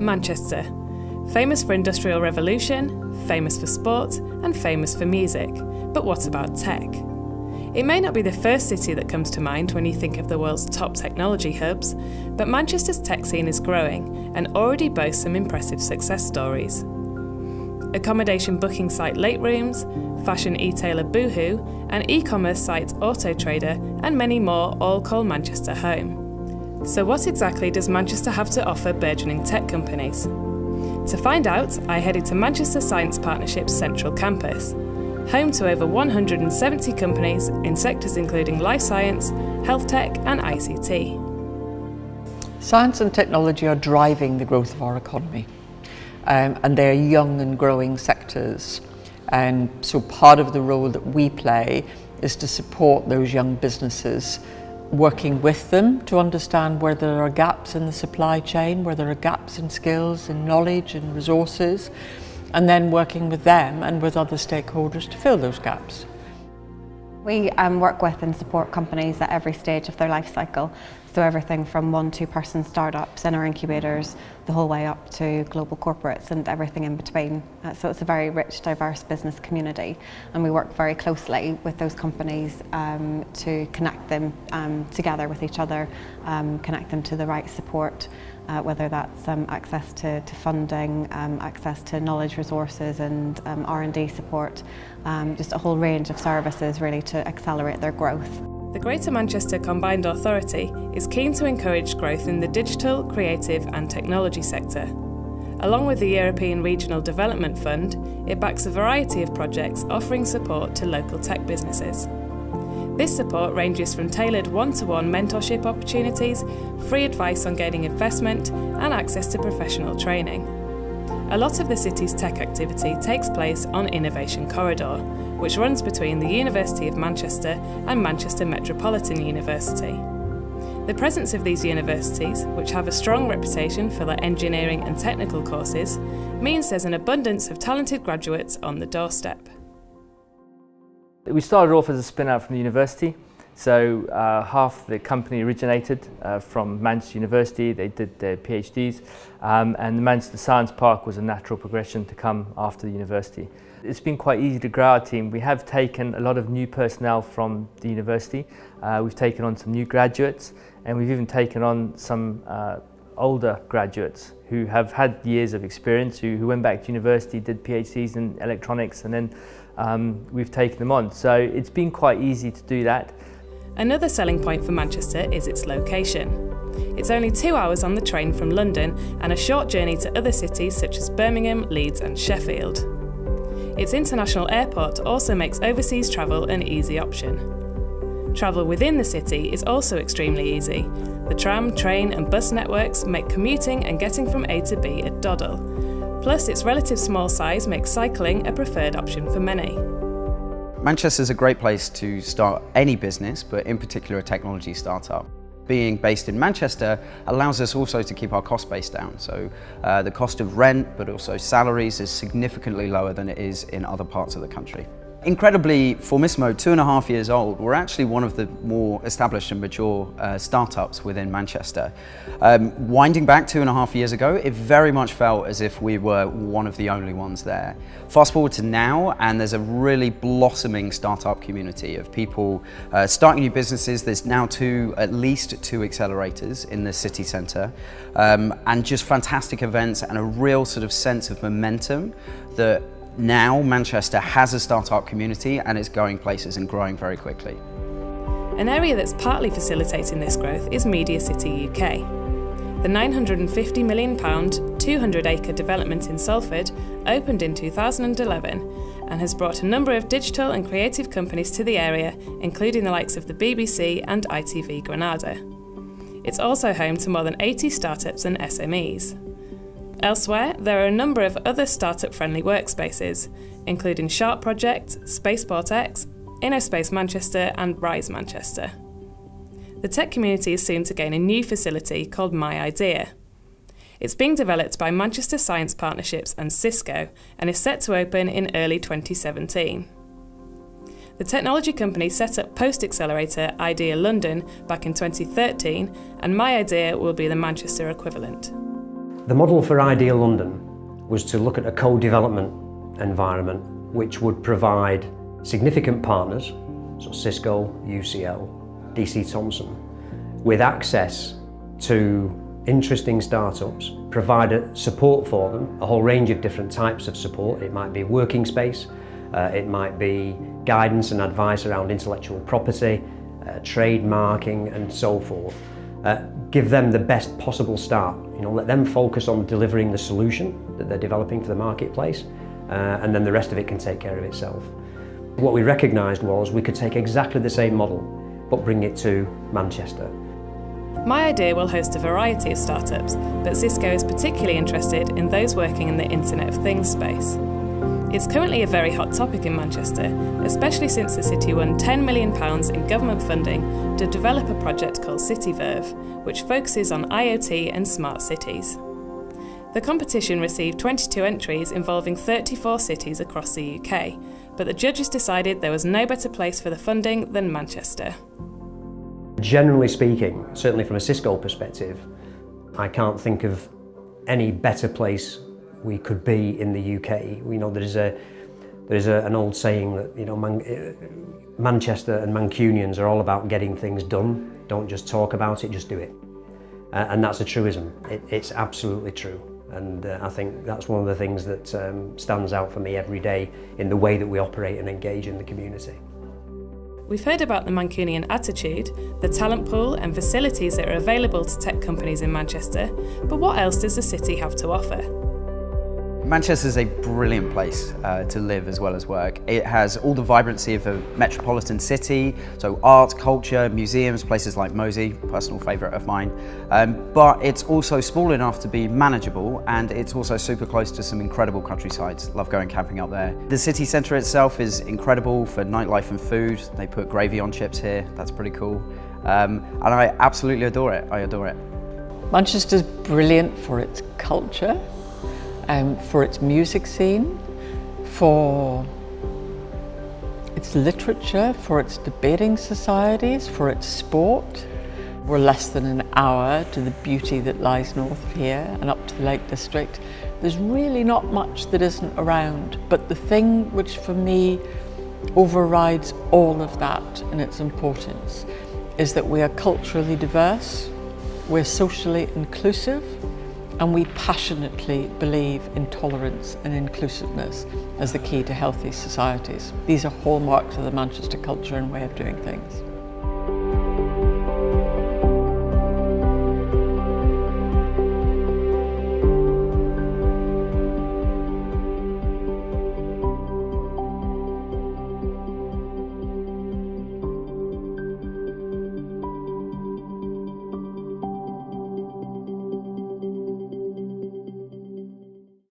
Manchester. Famous for Industrial Revolution, famous for sport, and famous for music. But what about tech? It may not be the first city that comes to mind when you think of the world's top technology hubs, but Manchester's tech scene is growing and already boasts some impressive success stories. Accommodation booking site Late Rooms, fashion e-tailer Boohoo, and e-commerce site Autotrader, and many more all call Manchester home. So what exactly does Manchester have to offer burgeoning tech companies? To find out, I headed to Manchester Science Partnership's Central Campus, home to over 170 companies in sectors including life science, health tech and ICT. Science and technology are driving the growth of our economy, and they're young and growing sectors. And so part of the role that we play is to support those young businesses, working with them to understand where there are gaps in the supply chain, where there are gaps in skills, in knowledge and resources, and then working with them and with other stakeholders to fill those gaps. We work with and support companies at every stage of their life cycle. So everything from 1-2-person startups in our incubators, the whole way up to global corporates and everything in between. So it's a very rich, diverse business community, and we work very closely with those companies to connect them together with each other, connect them to the right support, whether that's access to funding, access to knowledge resources and R&D support, just a whole range of services really to accelerate their growth. The Greater Manchester Combined Authority is keen to encourage growth in the digital, creative and technology sector. Along with the European Regional Development Fund, it backs a variety of projects offering support to local tech businesses. This support ranges from tailored one-to-one mentorship opportunities, free advice on gaining investment and access to professional training. A lot of the city's tech activity takes place on Innovation Corridor, which runs between the University of Manchester and Manchester Metropolitan University. The presence of these universities, which have a strong reputation for their engineering and technical courses, means there's an abundance of talented graduates on the doorstep. We started off as a spin-out from the university. So half the company originated from Manchester University. They did their PhDs, and the Manchester Science Park was a natural progression to come after the university. It's been quite easy to grow our team. We have taken a lot of new personnel from the university. We've taken on some new graduates, and we've even taken on some older graduates who have had years of experience, who went back to university, did PhDs in electronics, and then we've taken them on. So it's been quite easy to do that. Another selling point for Manchester is its location. It's only 2 hours on the train from London and a short journey to other cities such as Birmingham, Leeds and Sheffield. Its international airport also makes overseas travel an easy option. Travel within the city is also extremely easy. The tram, train and bus networks make commuting and getting from A to B a doddle. Plus, its relative small size makes cycling a preferred option for many. Manchester is a great place to start any business, but in particular a technology startup. Being based in Manchester allows us also to keep our cost base down. So the cost of rent, but also salaries, is significantly lower than it is in other parts of the country. Incredibly, Formisimo, 2.5 years old, we're actually one of the more established and mature startups within Manchester. Winding back 2.5 years ago, it very much felt as if we were one of the only ones there. Fast forward to now, and there's a really blossoming startup community of people starting new businesses. There's now at least two accelerators in the city centre, and just fantastic events and a real sort of sense of momentum that now Manchester has a startup community and is going places and growing very quickly. An area that's partly facilitating this growth is Media City UK. The £950 million, 200-acre development in Salford opened in 2011 and has brought a number of digital and creative companies to the area, including the likes of the BBC and ITV Granada. It's also home to more than 80 startups and SMEs. Elsewhere, there are a number of other startup-friendly workspaces, including Sharp Project, Spaceport X, InnoSpace Manchester and Rise Manchester. The tech community is soon to gain a new facility called My Idea. It's being developed by Manchester Science Partnerships and Cisco and is set to open in early 2017. The technology company set up post-accelerator Idea London back in 2013, and My Idea will be the Manchester equivalent. The model for Ideal London was to look at a co-development environment which would provide significant partners, so Cisco, UCL, DC Thomson, with access to interesting startups, provide support for them, a whole range of different types of support. It might be working space, it might be guidance and advice around intellectual property, trademarking and so forth. Give them the best possible start. Let them focus on delivering the solution that they're developing for the marketplace, and then the rest of it can take care of itself. What we recognised was we could take exactly the same model but bring it to Manchester. My Idea will host a variety of startups, but Cisco is particularly interested in those working in the Internet of Things space. It's currently a very hot topic in Manchester, especially since the city won £10 million in government funding to develop a project called CityVerve, which focuses on IoT and smart cities. The competition received 22 entries involving 34 cities across the UK, but the judges decided there was no better place for the funding than Manchester. Generally speaking, certainly from a Cisco perspective, I can't think of any better place we could be in the UK. We know there's an old saying that Manchester and Mancunians are all about getting things done. Don't just talk about it, just do it. And that's a truism. It's absolutely true. And I think that's one of the things that stands out for me every day in the way that we operate and engage in the community. We've heard about the Mancunian attitude, the talent pool and facilities that are available to tech companies in Manchester, but what else does the city have to offer? Manchester is a brilliant place to live as well as work. It has all the vibrancy of a metropolitan city, so art, culture, museums, places like Mosey, personal favourite of mine. But it's also small enough to be manageable, and it's also super close to some incredible countrysides. Love going camping up there. The city centre itself is incredible for nightlife and food. They put gravy on chips here, that's pretty cool. And I absolutely adore it, I adore it. Manchester's brilliant for its culture, for its music scene, for its literature, for its debating societies, for its sport. We're less than an hour to the beauty that lies north of here and up to the Lake District. There's really not much that isn't around, but the thing which for me overrides all of that in its importance is that we are culturally diverse, we're socially inclusive, and we passionately believe in tolerance and inclusiveness as the key to healthy societies. These are hallmarks of the Manchester culture and way of doing things.